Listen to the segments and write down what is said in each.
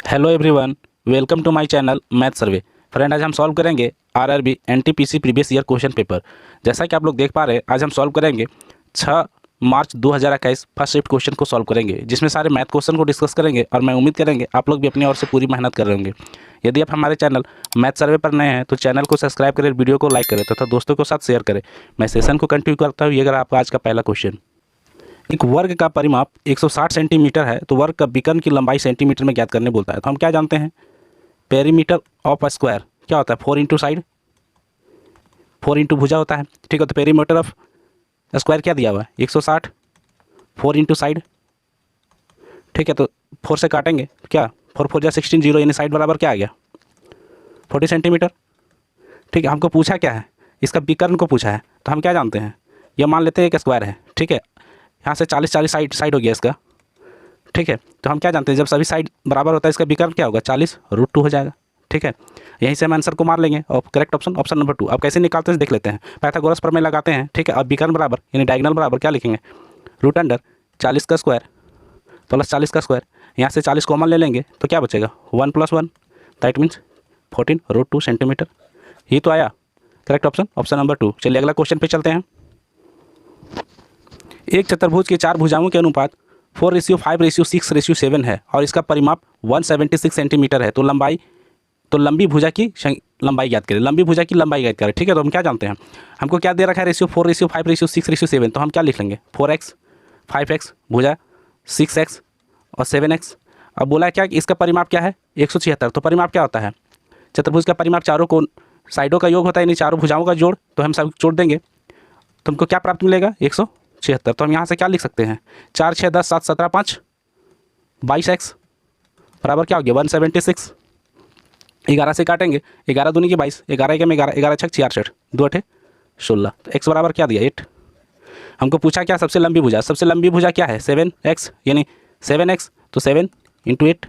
Hello everyone, welcome to my channel math survey. Friend, आज हम solve करेंगे RRB NTPC previous year question paper. जैसा कि आप लोग देख पा रहे हैं, आज हम सॉल्व करेंगे 6 मार्च 2021 फर्स्ट शिफ्ट क्वेश्चन को सॉल्व करेंगे, जिसमें सारे मैथ क्वेश्चन को डिस्कस करेंगे और मैं उम्मीद करेंगे आप लोग भी अपनी ओर से पूरी मेहनत कर रहे होंगे। यदि आप हमारे चैनल मैथ सर्वे पर नए हैं तो चैनल को सब्सक्राइब करें, वीडियो को लाइक करें तथा दोस्तों के साथ शेयर करें। मैं सेशन को कंटिन्यू करता हूँ। ये अगर आपका आज का पहला क्वेश्चन, एक वर्ग का परिमाप 160 सेंटीमीटर है तो वर्ग का विकर्ण की लंबाई सेंटीमीटर में ज्ञात करने बोलता है। तो हम क्या जानते हैं, पेरीमीटर ऑफ अ स्क्वायर क्या होता है, 4 इंटू साइड, 4 इंटू भुजा होता है। ठीक है, तो पेरीमीटर ऑफ स्क्वायर क्या दिया हुआ है, 160, 4 इंटू साइड। ठीक है, तो 4 से काटेंगे क्या, 4 4 जा 16, 0 यानी साइड बराबर क्या आ गया, 40 सेंटीमीटर। ठीक है, हमको पूछा क्या है, इसका विकर्ण को पूछा है। तो हम क्या जानते हैं, यह मान लेते हैं एक स्क्वायर है। ठीक है, यहाँ से 40 40 साइड हो गया इसका। ठीक है, तो हम क्या जानते हैं, जब सभी साइड बराबर होता है इसका विकर्ण क्या होगा, 40 √2 हो जाएगा। ठीक है, यहीं से हम आंसर को मार लेंगे और करेक्ट ऑप्शन नंबर 2। अब कैसे निकालते हैं देख लेते हैं। पाइथागोरस प्रमेय लगाते हैं। ठीक है, अब विकर्ण बराबर यानी डायगोनल बराबर क्या लिखेंगे, √40 का स्क्वायर प्लस 40 का स्क्वायर। यहाँ से 40 कॉमन ले लेंगे तो क्या बचेगा, 1 + 1 दैट मीन्स 14 √2 सेंटीमीटर। ये तो आया करेक्ट ऑप्शन नंबर 2। चलिए अगला क्वेश्चन पे चलते हैं। एक चतुर्भुज के 4 भुजाओं के अनुपात 4:5:6:7 है और इसका परिमाप 176 सेंटीमीटर है। तो लंबी भुजा की लंबाई ज्ञात करें। लंबी भुजा की लंबाई ज्ञात करें। ठीक है, तो हम क्या जानते हैं, हमको क्या दे रखा है, रेशियो 4:5:6:7। तो हम क्या लिख लेंगे, 4x 5x भुजा 6x और 7x। अब बोला है क्या कि इसका परिमाप क्या है, 176। तो परिमाप क्या होता है, चतुर्भुज का परिमाप चारों को साइडों का योग होता है, यानी चारों भुजाओं का जोड़। तो हम सब जोड़ देंगे तो हमको क्या प्राप्त मिलेगा, 176। तो हम यहाँ से क्या लिख सकते हैं, 4 6 10 7 17 5 22x बराबर क्या हो गया, 176। 11 से काटेंगे, 11 दूनी की 22, 11 के में 11, 11 छक 66, 2 8 16। तो x बराबर क्या दिया, 8। हमको पूछा क्या, सबसे लंबी भुजा। सबसे लंबी भुजा क्या है, 7x यानी 7x। तो 7 × 8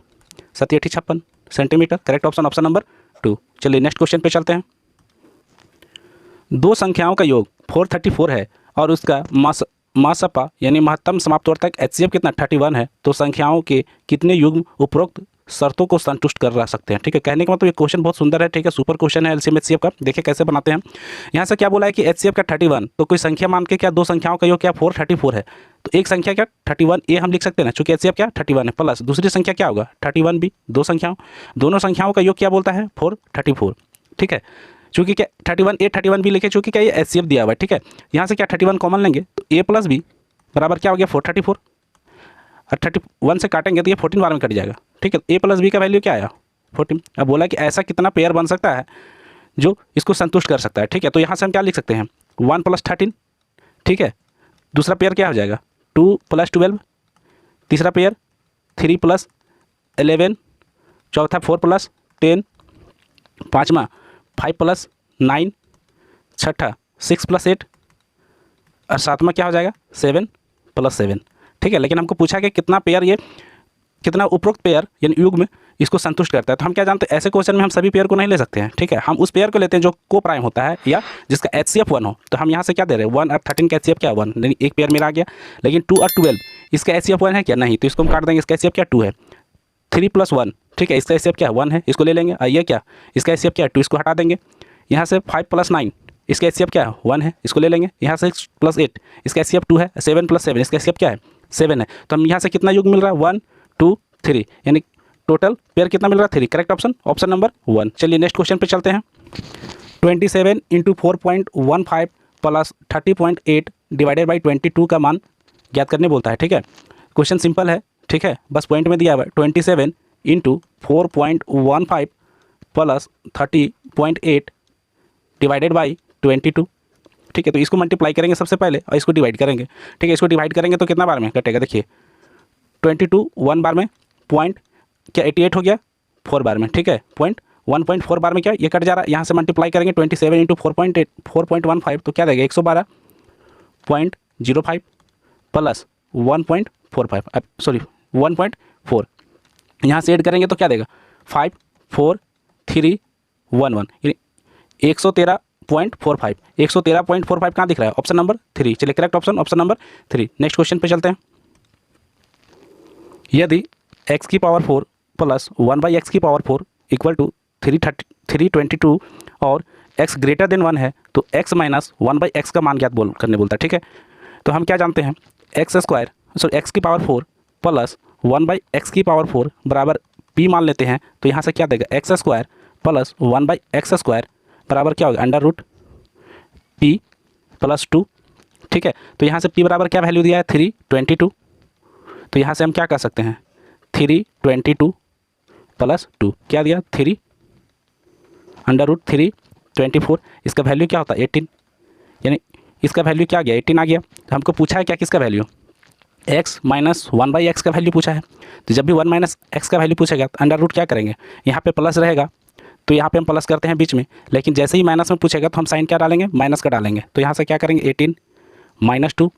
7 8 56 सेंटीमीटर। Correct option number 2। चलिए नेक्स्ट क्वेश्चन पे चलते हैं। दो संख्याओं का योग 434 है और उसका मासपा यानी महत्तम समाप्तवर्तक HCF कितना, 31 है। तो संख्याओं के कितने युग्म उपरोक्त शर्तों को संतुष्ट कर रह सकते हैं। ठीक है, कहने का मतलब ये क्वेश्चन बहुत सुंदर है। ठीक है, सुपर क्वेश्चन है LCM HCF का। देखिए कैसे बनाते हैं। यहाँ से क्या बोला है कि HCF का 31, तो कोई संख्या मान के क्या, दो संख्याओं का योग क्या 434 है। तो एक संख्या क्या 31A हम लिख सकते हैं ना, चूंकि HCF क्या 31 है, प्लस दूसरी संख्या क्या होगा 31B। दोनों संख्याओं का योग क्या बोलता है, 434। ठीक है, चूंकि क्या 31A 31B लिखे, चूंकि क्या ये HCF दिया हुआ है। ठीक है, यहाँ से क्या 31 कॉमन लेंगे तो A + B बराबर क्या हो गया, 434। और 31 से काटेंगे तो ये 14 बार में कट जाएगा। ठीक है, A + B का वैल्यू क्या आया, 14। अब बोला कि ऐसा कितना पेयर बन सकता है जो इसको संतुष्ट कर सकता है। ठीक है, तो यहाँ से हम क्या लिख सकते हैं, 1 + 13। ठीक है, दूसरा पेयर क्या हो जाएगा, 2 + 12। तीसरा पेयर 3 + 11। चौथा 4 + 10। पाँचवा 5 + 9। छठा 6 + 8 और सातवां क्या हो जाएगा, 7 + 7। ठीक है, लेकिन हमको पूछा कि कितना पेयर, ये कितना उपरोक्त पेयर यानी युग्म इसको संतुष्ट करता है। तो हम क्या जानते हैं, ऐसे क्वेश्चन में हम सभी पेयर को नहीं ले सकते हैं। ठीक है, हम उस पेयर को लेते हैं जो को प्राइम होता है या जिसका HCF 1 हो। तो हम यहाँ से क्या दे रहे हैं, 1 और 13 का HCF क्या 1, यानी एक पेयर मेरा आ गया। लेकिन 2 और 12 इसका HCF 1 है क्या, नहीं, तो इसको हम काट देंगे। इसका HCF क्या 2 है। 3 + 1, ठीक है, इसका HCF क्या 1 है, इसको ले लेंगे। और ये क्या, इसका HCF क्या 2, इसको हटा देंगे। यहाँ से 5 + 9 इसका HCF क्या है 1 है, इसको ले लेंगे। यहाँ से 6 + 8 इसका HCF 2 है। 7 + 7 इसका HCF क्या है 7 है। तो हम यहाँ से कितना युग मिल रहा है, 1 2 3, यानी टोटल पेयर कितना मिल रहा है 3। Correct option number 1। चलिए नेक्स्ट क्वेश्चन पे चलते हैं। 27 × 4.15 + 30.8 / 22 का मान ज्ञात करने बोलता है। ठीक है, क्वेश्चन सिंपल है। ठीक है, बस पॉइंट में दिया हुआ है 27 × 4.15 + 30.8 / 22। ठीक है, तो इसको मल्टीप्लाई करेंगे सबसे पहले और इसको डिवाइड करेंगे। ठीक है, इसको डिवाइड करेंगे तो कितना बार में कटेगा, देखिए 22 1 बार में, पॉइंट क्या 88 हो गया 4 बार में। ठीक है, पॉइंट 1.4 बार में क्या ये कट जा रहा है। यहाँ से मल्टीप्लाई करेंगे 27 × 4.15 तो क्या देगा 112.05 प्लस 1.45, सॉरी 1.4। यहाँ से ऐड करेंगे तो क्या देगा 5 4 3 1 1, यानी 113.45। 113.45 कहाँ दिख रहा है, ऑप्शन नंबर 3। चलिए correct option number 3। Next question पे चलते हैं। यदि x की पावर 4 प्लस 1/x की पावर 4 इक्वल टू 322 और x ग्रेटर देन 1 है तो x माइनस 1/x का मान ज्ञात करने बोलता है। ठीक है, तो हम क्या जानते हैं, x की पावर 4 प्लस 1/x की पावर 4 बराबर p मान लेते हैं। तो यहाँ से क्या देगा, x² प्लस 1/x² बराबर क्या होगा, अंडर रूट p प्लस 2। ठीक है, तो यहाँ से p बराबर क्या वैल्यू दिया है, 322। तो यहाँ से हम क्या कर सकते हैं, 322 प्लस 2 क्या दिया, 3 अंडर रूट 324। इसका वैल्यू क्या होता है, 18, यानी इसका वैल्यू क्या आ गया, 18 आ गया। तो हमको पूछा है क्या, किसका वैल्यू, x माइनस 1/x का वैल्यू पूछा है। तो जब भी 1 माइनस x का वैल्यू पूछेगा तो अंडर रूट क्या करेंगे, यहाँ पे प्लस रहेगा तो यहाँ पे हम प्लस करते हैं बीच में, लेकिन जैसे ही माइनस में पूछेगा तो हम साइन क्या डालेंगे, माइनस का डालेंगे। तो यहाँ से क्या करेंगे, 18 माइनस 2।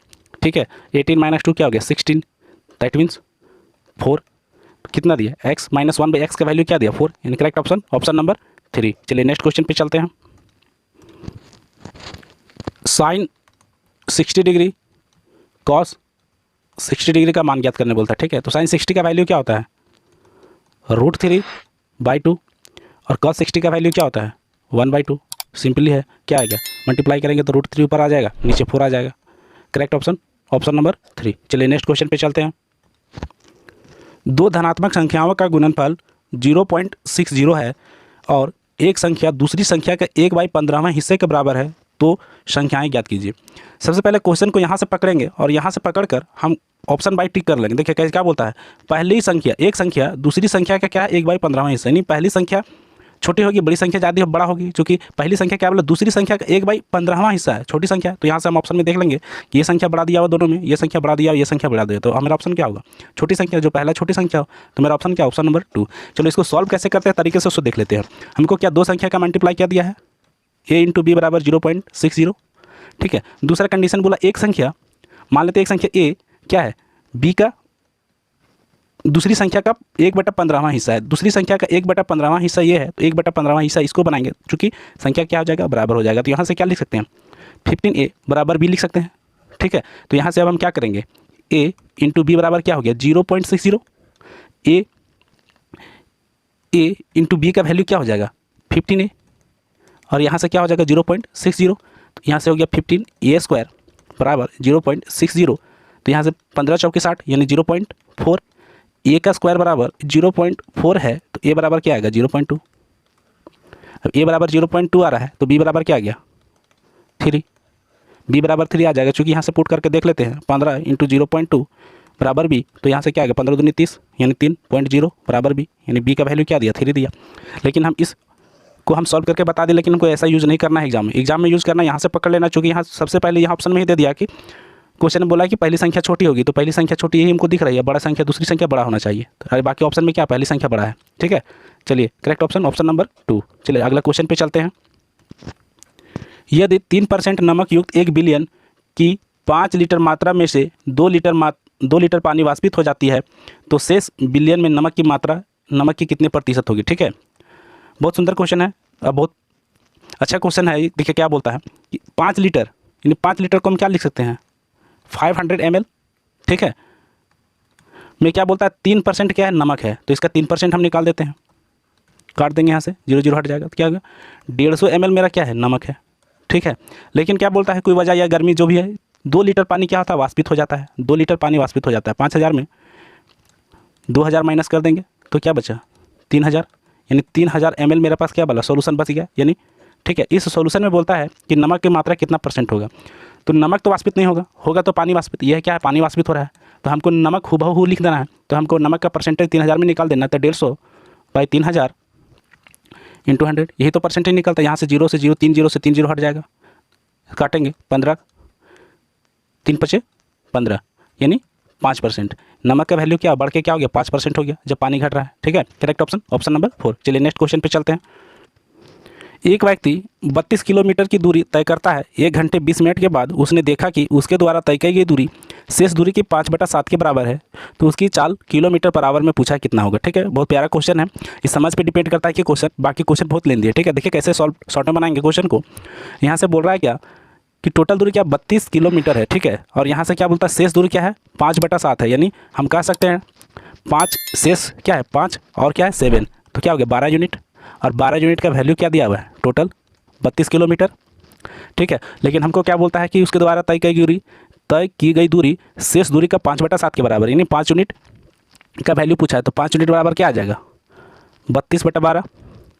ठीक है, 18 माइनस 2 क्या हो गया, 16, दैट मीन्स 4। कितना दिया, x माइनस 1/x का वैल्यू क्या दिया, 4। यानी करेक्ट ऑप्शन ऑप्शन नंबर 3। चलिए नेक्स्ट क्वेश्चन पे चलते हैं। साइन 60 डिग्री कॉस 60 डिग्री का मान ज्ञात करने बोलता है। ठीक है, तो साइन 60 का वैल्यू क्या होता है, √3/2 और कॉस 60 का वैल्यू क्या होता है, 1/2। सिंपली है, क्या आएगा, मल्टीप्लाई करेंगे तो √3 ऊपर आ जाएगा, नीचे 4 आ जाएगा। Correct option option number 3। चलिए नेक्स्ट क्वेश्चन पे चलते हैं। दो धनात्मक संख्याओं का गुणनफल 0.60 है और एक संख्या दूसरी संख्या का 1/15वां हिस्से के बराबर है, तो संख्याएं ज्ञात कीजिए। सबसे पहले क्वेश्चन को यहाँ से पकड़ेंगे और यहाँ से पकड़कर हम ऑप्शन बाई टिक कर लेंगे। देखिए कैसे क्या बोलता है, पहली संख्या एक संख्या दूसरी संख्या का क्या है, 1/15वां हिस्सा, यानी पहली संख्या छोटी होगी, बड़ी संख्या ज़्यादा बड़ा होगी। चूँकि पहली संख्या क्या बोला, दूसरी संख्या का 1/15वां हिस्सा है, छोटी संख्या। तो यहाँ से हम ऑप्शन में देख लेंगे कि ये संख्या बढ़ा दिया हुआ दोनों में, ये संख्या बढ़ा दिया, ये संख्या बढ़ा दिया, तो हमारा ऑप्शन क्या होगा, छोटी संख्या, जो पहला छोटी संख्या हो। तो मेरा ऑप्शन क्या, ऑप्शन नंबर 2। चलो इसको सॉल्व कैसे करते हैं तरीके से उसको देख लेते हैं। हमको क्या, दो संख्या का मल्टीप्लाई क्या दिया है, a × b बराबर 0.60। ठीक है, दूसरा कंडीशन बोला एक संख्या, मान लेते हैं एक संख्या a क्या है, b का दूसरी संख्या का 1/15वां हिस्सा है, दूसरी संख्या का 1/15वां हिस्सा ये है, तो 1/15वां हिस्सा इसको बनाएंगे, चूँकि संख्या क्या हो जाएगा, बराबर हो जाएगा। तो यहाँ से क्या लिख सकते हैं, 15a बराबर b लिख सकते हैं। ठीक है, तो यहाँ से अब हम क्या करेंगे, a × b बराबर क्या हो गया, 0.60। a × b का वैल्यू क्या हो जाएगा, 15a, और यहाँ से क्या हो जाएगा 0.60। तो यहाँ से हो गया 15a² बराबर 0.60। तो यहाँ से 15 चौके 60 यानी 0.4, a का स्क्वायर बराबर 0.4 है, तो a बराबर क्या आएगा, 0.2। अब a बराबर 0.2 आ रहा है तो b बराबर क्या आ गया, 3। b बराबर 3 आ जाएगा, चूँकि यहाँ से पुट करके देख लेते हैं, 15 × 0.2 बराबर b, तो यहाँ से क्या आएगा, 15 दूनी 30 यानी 3.0 बराबर b, यानी b का वैल्यू क्या दिया, 3 दिया। लेकिन हम इस को हम सॉल्व करके बता दें, लेकिन हमको ऐसा यूज़ नहीं करना है एग्जाम में यूज़ करना है, यहाँ से पकड़ लेना। चूँकि यहाँ सबसे पहले यहाँ ऑप्शन में ही दे दिया कि क्वेश्चन में बोला कि पहली संख्या छोटी होगी, तो पहली संख्या छोटी यही हमको दिख रही है, बड़ा संख्या दूसरी संख्या बड़ा होना चाहिए। तो बाकी ऑप्शन में क्या, पहली संख्या बड़ा है। ठीक है, चलिए करेक्ट ऑप्शन ऑप्शन नंबर 2। चलिए अगला क्वेश्चन पे चलते हैं। यदि 3% नमक युक्त 1 बिलियन की 5 लीटर मात्रा में से 2 लीटर पानी वाष्पित हो जाती है, तो शेष बिलियन में नमक की मात्रा, नमक की कितने प्रतिशत होगी। ठीक है, बहुत सुंदर क्वेश्चन है, बहुत अच्छा क्वेश्चन है। देखिए क्या बोलता है कि 5 लीटर, यानी 5 लीटर को हम क्या लिख सकते हैं, 500 ml। ठीक है, मैं क्या बोलता है, 3% क्या है, नमक है, तो इसका 3% हम निकाल देते हैं, काट देंगे यहाँ से, 0 हट जाएगा, तो क्या होगा, 150 ml मेरा क्या है, नमक है। ठीक है, लेकिन क्या बोलता है, कोई वजह या गर्मी जो भी है, 2 लीटर पानी क्या होता है, वाष्पित हो जाता है, 2 लीटर पानी वाष्पित हो जाता है। 5000 में 2000 माइनस कर देंगे तो क्या बचा, 3000, यानी 3000 ml मेरे पास क्या बोला, सॉल्यूशन बच गया। यानी ठीक है, इस सॉल्यूशन में बोलता है कि नमक की मात्रा कितना % होगा। तो नमक तो वाष्पित नहीं होगा, होगा तो पानी वाष्पित, यह क्या है, पानी वाष्पित हो रहा है, तो हमको नमक हुबहू लिख देना है। तो हमको नमक का परसेंटेज 3000 में निकाल देना, तो 150/3000 × 100, यही तो परसेंटेज निकलता है। यहाँ से 0 से 0, 3 0 से 3 0 हट जाएगा, काटेंगे 15, 3 × 5 = 15, यानी 5%। नमक का वैल्यू क्या बढ़ के क्या हो गया, 5% हो गया जब पानी घट रहा है। ठीक है, करेक्ट ऑप्शन ऑप्शन नंबर 4। चलिए नेक्स्ट क्वेश्चन पे चलते हैं। एक व्यक्ति 32 किलोमीटर की दूरी तय करता है। 1 घंटे 20 मिनट के बाद उसने देखा कि उसके द्वारा तय की गई दूरी शेष दूरी की 5/7 के बराबर है, तो उसकी चाल km/h में पूछा कितना होगा। ठीक है, बहुत प्यारा क्वेश्चन है, इस समझ पे डिपेंड करता है कि क्वेश्चन, बाकी क्वेश्चन बहुत लेंदी है। ठीक है, देखिए कैसे शॉर्ट में बनाएंगे क्वेश्चन को। यहाँ से बोल रहा है क्या कि टोटल दूरी क्या 32 किलोमीटर है। ठीक है, और यहाँ से क्या बोलता है, शेष दूरी क्या है, 5/7 है, यानी हम कह सकते हैं 5 शेष क्या है 5 और क्या है 7, तो क्या हो गया 12 यूनिट, और 12 यूनिट का वैल्यू क्या दिया हुआ है टोटल 32 किलोमीटर। ठीक है, लेकिन हमको क्या बोलता है कि उसके द्वारा तय की गई दूरी शेष दूरी का 5/7 के बराबर, यानी 5 यूनिट का वैल्यू पूछा है, तो 5 यूनिट बराबर क्या आ जाएगा 32/12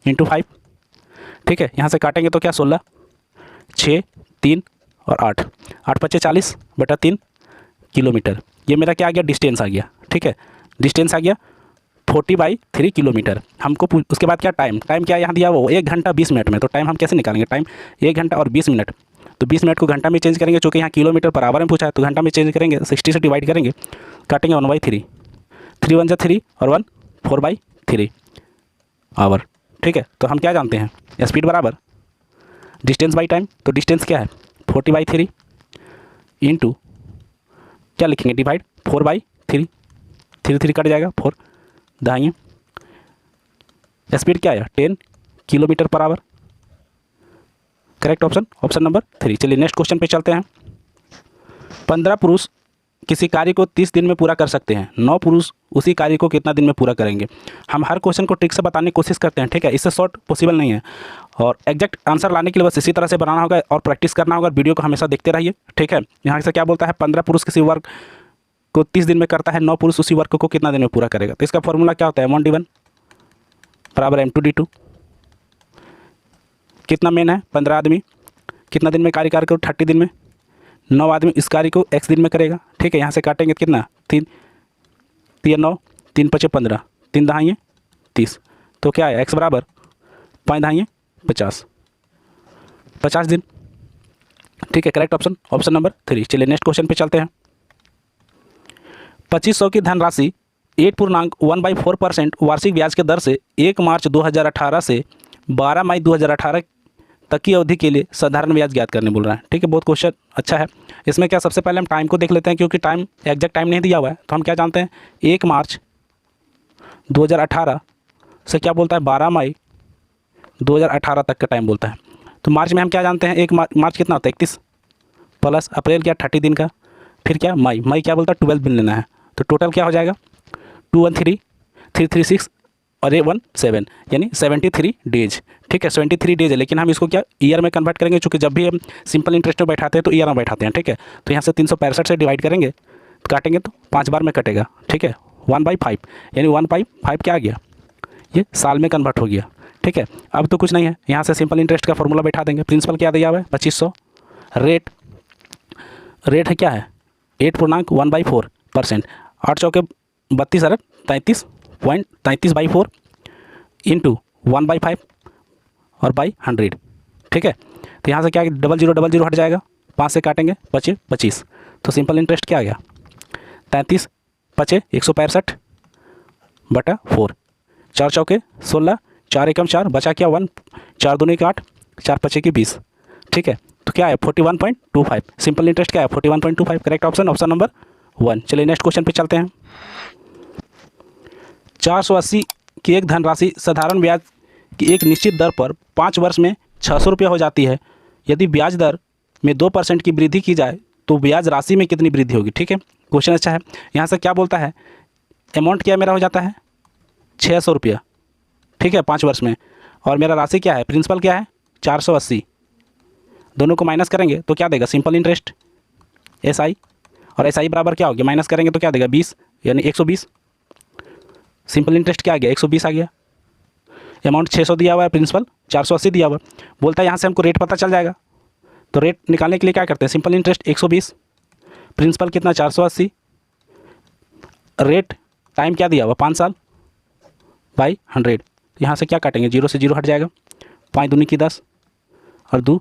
इंटू 5। ठीक है, यहाँ से काटेंगे तो क्या 16, 6, 3 और 8, 8 × 5 = 40/3 किलोमीटर। ये मेरा क्या आ गया डिस्टेंस आ गया। ठीक है, डिस्टेंस आ गया 40/3 किलोमीटर। हमको उसके बाद क्या टाइम क्या यहाँ दिया वो 1 घंटा 20 मिनट में, तो टाइम हम कैसे निकालेंगे, टाइम 1 घंटा और 20 मिनट, तो 20 मिनट को घंटा में चेंज करेंगे, चूँकि यहाँ किलोमीटर पर आवर में पूछा है तो घंटा में चेंज करेंगे, 60 से डिवाइड करेंगे, काटेंगे 1/3, 3 × 1 = 3 और 1 4/3 आवर। ठीक है, तो हम क्या जानते हैं स्पीड बराबर डिस्टेंस बाई टाइम, तो डिस्टेंस क्या है 40/3 इंटू क्या लिखेंगे डिवाइड 4/3, 3 कट जाएगा 4 दाएँ, स्पीड क्या है 10 kilometre per hour. Correct option number 3। चलिए नेक्स्ट क्वेश्चन पे चलते हैं। 15 पुरुष किसी कार्य को 30 दिन में पूरा कर सकते हैं, 9 पुरुष उसी कार्य को कितना दिन में पूरा करेंगे। हम हर क्वेश्चन को ट्रिक से बताने की कोशिश करते हैं। ठीक है, इससे शॉर्ट पॉसिबल नहीं है, और एग्जैक्ट आंसर लाने के लिए बस इसी तरह से बनाना होगा और प्रैक्टिस करना होगा। वीडियो को हमेशा देखते रहिए। ठीक है, यहाँ से क्या बोलता है 15 पुरुष किसी वर्क को 30 दिन में करता है, 9 पुरुष उसी वर्क को कितना दिन में पूरा करेगा। तो इसका फॉर्मूला क्या होता है M1D1 बराबर M2D2। कितना मेन है 15 आदमी कितना दिन में कार्य करेगा 30 दिन में, 9 आदमी इस कार्य को x दिन में करेगा। ठीक है, यहाँ से काटेंगे कितना 3 3 9 3 × 5 = 15, 3 दहाइए 30, तो क्या है x बराबर 5 दहाइए 50 दिन। ठीक है, करेक्ट ऑप्शन नंबर 3। चलिए नेक्स्ट क्वेश्चन पे चलते हैं। 2500 की धनराशि 8.1/4% वार्षिक ब्याज के दर से 1 मार्च 2018 से 12 मई 2018 तक की अवधि के लिए साधारण ब्याज ज्ञात करने बोल रहा है। ठीक है, बहुत क्वेश्चन अच्छा है। इसमें क्या सबसे पहले हम टाइम को देख लेते हैं, क्योंकि टाइम एग्जैक्ट टाइम नहीं दिया हुआ है, तो हम क्या जानते हैं 1 मार्च 2018 से क्या बोलता है 12 मई 2018 तक का टाइम बोलता है। तो मार्च में हम क्या जानते हैं 1 मार्च कितना होता है 31 प्लस अप्रैल क्या 30 दिन का, फिर क्या मई क्या बोलता है 12 दिन लेना है, तो टोटल क्या हो जाएगा 213 336 और 17 यानी 73 डेज। ठीक है, 73 डेज है, लेकिन हम इसको क्या ईयर में कन्वर्ट करेंगे, चूँकि जब भी हम सिंपल इंटरेस्ट में बैठाते हैं तो ईयर में बैठाते हैं। ठीक है, तो यहाँ से 365 से डिवाइड करेंगे तो काटेंगे तो 5 बार में कटेगा। ठीक है, 1/5 यानी 1/5 क्या आ गया ये साल में कन्वर्ट हो गया। ठीक है, अब तो कुछ नहीं है, यहाँ से सिंपल इंटरेस्ट का फॉर्मूला बैठा देंगे। प्रिंसिपल क्या दिया हुआ है 2500, रेट है क्या है 8.1/4%, 8 चौके 32 अरब 33.33/4 इंटू 1/5 और बाई 100। ठीक है, तो यहाँ से क्या 0000 हट जाएगा, 5 से काटेंगे 25 25, तो सिंपल इंटरेस्ट क्या आ गया 33 25 165/4, 4 चौके 16, 4 एकम 4 बचा क्या 1, 4 दूनी 8, 4 5 की 20। ठीक है, तो क्या है 41.25, सिंपल इंटरेस्ट क्या है 41.25। Correct option number 1। चलिए नेक्स्ट क्वेश्चन पे चलते हैं। 480 की एक धनराशि साधारण ब्याज की एक निश्चित दर पर 5 वर्ष में 600 रुपये हो जाती है। यदि ब्याज दर में 2% की वृद्धि की जाए तो ब्याज राशि में कितनी वृद्धि होगी। ठीक है, क्वेश्चन अच्छा है। यहाँ से क्या बोलता है अमाउंट क्या मेरा हो जाता है 600 रुपया। ठीक है, 5 वर्ष में, और मेरा राशि क्या है प्रिंसिपल क्या है 480, दोनों को माइनस करेंगे तो क्या देगा सिंपल इंटरेस्ट SI, और SI बराबर क्या हो गया माइनस करेंगे तो क्या देगा 20 यानी 120। सिंपल इंटरेस्ट क्या आ गया 120 आ गया। अमाउंट 600 दिया हुआ है, प्रिंसिपल 480 दिया हुआ है। बोलता है यहाँ से हमको रेट पता चल जाएगा, तो रेट निकालने के लिए क्या करते हैं सिंपल इंटरेस्ट 120, प्रिंसिपल कितना 480, रेट टाइम क्या दिया हुआ 5 साल बाई 100। यहाँ से क्या काटेंगे 0 से 0 हट जाएगा, 5 दूनी की 10 और 2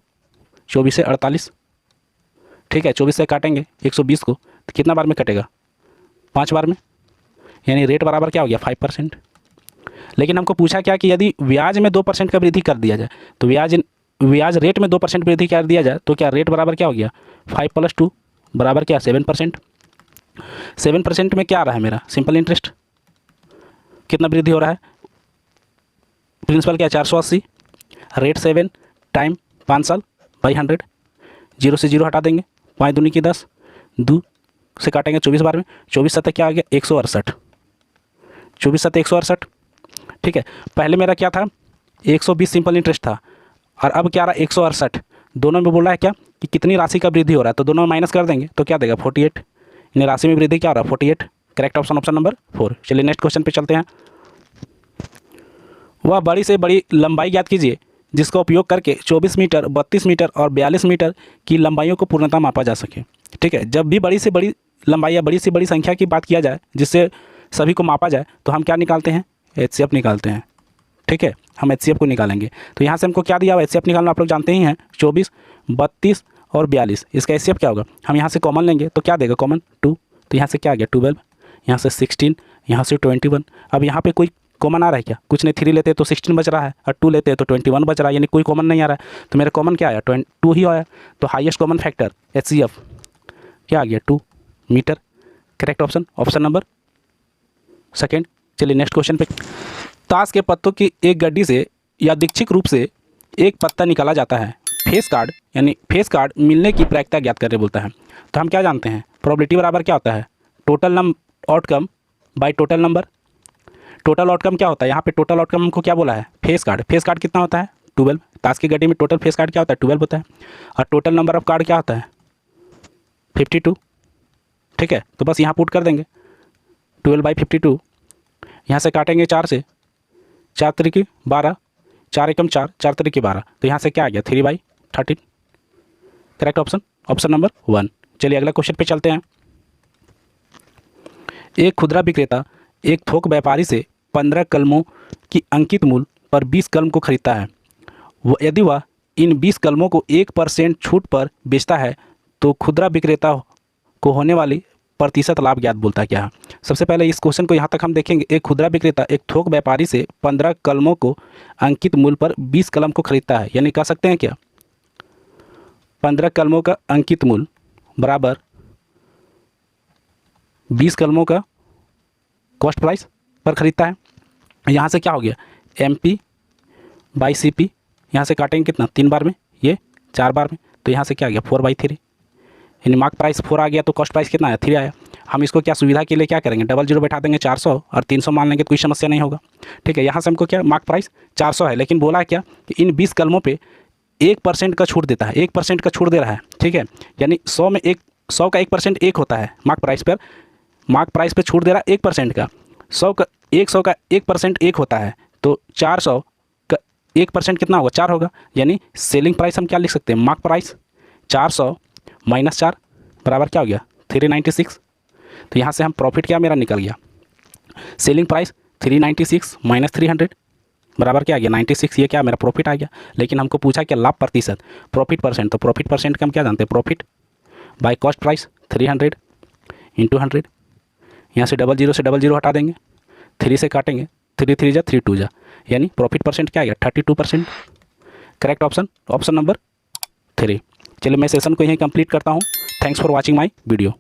24 से 48। ठीक है, 24 से काटेंगे 120 को तो कितना बार में कटेगा 5 बार में, यानी रेट बराबर क्या हो गया 5%। लेकिन हमको पूछा क्या कि यदि ब्याज में 2% का वृद्धि कर दिया जाए, तो ब्याज रेट में 2% वृद्धि कर दिया जाए तो क्या रेट बराबर क्या हो गया 5 + 2 बराबर क्या 7%। 7% में क्या आ रहा है मेरा सिंपल इंटरेस्ट कितना वृद्धि हो रहा है, प्रिंसिपल क्या 480, रेट 7, टाइम 5 साल बाई 100, 0 से 0 हटा देंगे, 5 दूनी की 10, 2 से काटेंगे 24 बार में, 24 7 क्या आ गया 168। 24 7 168, ठीक है। पहले मेरा क्या था, 120 सिंपल इंटरेस्ट था, और अब क्या रहा 168। दोनों में बोल रहा है क्या कि कितनी राशि का वृद्धि हो रहा है, तो दोनों में माइनस कर देंगे तो क्या देगा 48। यानी राशि में वृद्धि क्या हो रहा है 48। Correct option option number 4। चलिए नेक्स्ट क्वेश्चन पे चलते हैं। वह बड़ी से बड़ी लंबाई ज्ञात कीजिए जिसका उपयोग करके 24 मीटर, 32 मीटर और 42 मीटर की लंबाइयों को पूर्णतः मापा जा सके। ठीक है, जब भी बड़ी से बड़ी लंबाई या बड़ी से बड़ी संख्या की बात किया जाए जिससे सभी को मापा जाए तो हम क्या निकालते हैं, HCF निकालते हैं। ठीक है, हम HCF को निकालेंगे। तो यहाँ से हमको क्या दिया हुआ HCF निकालना आप लोग जानते ही हैं, 24, 32 और 42। इसका HCF क्या होगा, हम यहाँ से कॉमन लेंगे तो क्या देगा कॉमन 2, तो यहाँ से क्या आ गया 12, यहाँ से 16, यहाँ से 21। अब यहाँ पे कोई कॉमन आ रहा है क्या, कुछ नहीं। 3 लेते तो 16 बच रहा है और 2 लेते तो 21 बच रहा है, यानी कोई कॉमन नहीं आ रहा है। तो मेरा कॉमन क्या आया 2 ही आया। तो हाईएस्ट कॉमन फैक्टर HCF क्या आ गया 2 metre. Correct option option number 2। चलिए नेक्स्ट क्वेश्चन पे। ताश के पत्तों की एक गड्डी से यादृच्छिक रूप से एक पत्ता निकाला जाता है। फेस कार्ड यानी फेस कार्ड मिलने की प्रायिकता ज्ञात करने बोलता है। तो हम क्या जानते हैं, प्रोबेबिलिटी बराबर क्या होता है, total outcome by total number. Total outcome क्या होता है, यहाँ पे टोटल आउटकम हमको क्या बोला है, फेस कार्ड। फेस कार्ड कितना होता है 12। ताश की गड्डी में टोटल फेस कार्ड क्या होता है 12 होता है। और टोटल नंबर ऑफ कार्ड क्या होता है 52। ठीक है, तो बस यहाँ पुट कर देंगे 12/52। यहाँ से काटेंगे 4 से, 4 तरीके 12, 4 एकम 4, 4 तरीके 12। तो यहाँ से क्या आ गया 3/13। Correct option option number 1। चलिए अगला क्वेश्चन पे चलते हैं। एक खुदरा विक्रेता एक थोक व्यापारी से 15 कलमों की अंकित मूल्य पर 20 कलम को खरीदता है। यदि वह इन 20 कलमों को 1% छूट पर बेचता है तो खुदरा विक्रेता को होने वाली प्रतिशत लाभ ज्ञात बोलता क्या है। सबसे पहले इस क्वेश्चन को यहाँ तक हम देखेंगे। एक खुदरा विक्रेता एक थोक व्यापारी से 15 कलमों को अंकित मूल्य पर 20 कलम को खरीदता है, यानी कह सकते हैं क्या 15 कलमों का अंकित मूल्य बराबर 20 कलमों का कॉस्ट प्राइस पर खरीदता है। यहाँ से क्या हो गया MP/CP, यहाँ से काटेंगे कितना 3 बार में, ये 4 बार में, तो यहाँ से क्या आ गया 4/3। यानी मार्क प्राइस 4 आ गया तो कॉस्ट प्राइस कितना आया 3 आया। हम इसको क्या सुविधा के लिए क्या करेंगे, डबल जीरो बैठा देंगे 400 और 300 मान लेंगे तो कोई समस्या नहीं होगा। ठीक है, यहाँ से हमको क्या मार्क प्राइस 400 है, लेकिन बोला क्या कि इन 20 कलमों पे 1% का छूट देता है, 1% का छूट दे रहा है। ठीक है, यानी 100 में 100 का 1% 1 होता है मार्क प्राइस पर। मार्क प्राइस पे छूट दे रहा है 1% का, 100 का 1% 1 होता है, तो 400 का 1% कितना होगा 4 होगा। यानी सेलिंग प्राइस हम क्या लिख सकते हैं, मार्क प्राइस 400 - 4 बराबर क्या हो गया 396। तो यहाँ से हम प्रॉफिट क्या मेरा निकल गया, सेलिंग प्राइस 396 - 300 बराबर क्या आ गया 96। ये क्या मेरा प्रॉफिट आ गया। लेकिन हमको पूछा क्या लाभ प्रतिशत, प्रॉफिट परसेंट, तो प्रॉफिट परसेंट का हम क्या जानते हैं, प्रॉफिट बाय कॉस्ट प्राइस 300 × 100। यहाँ से डबल जीरो हटा देंगे, 3 से काटेंगे, 3 3 जा 3 2 जा, यानी प्रॉफिट परसेंट क्या आ गया 32%। Correct option option number 3। चलिए मैं सेशन को यहीं कंप्लीट करता हूँ। Thanks for watching my video.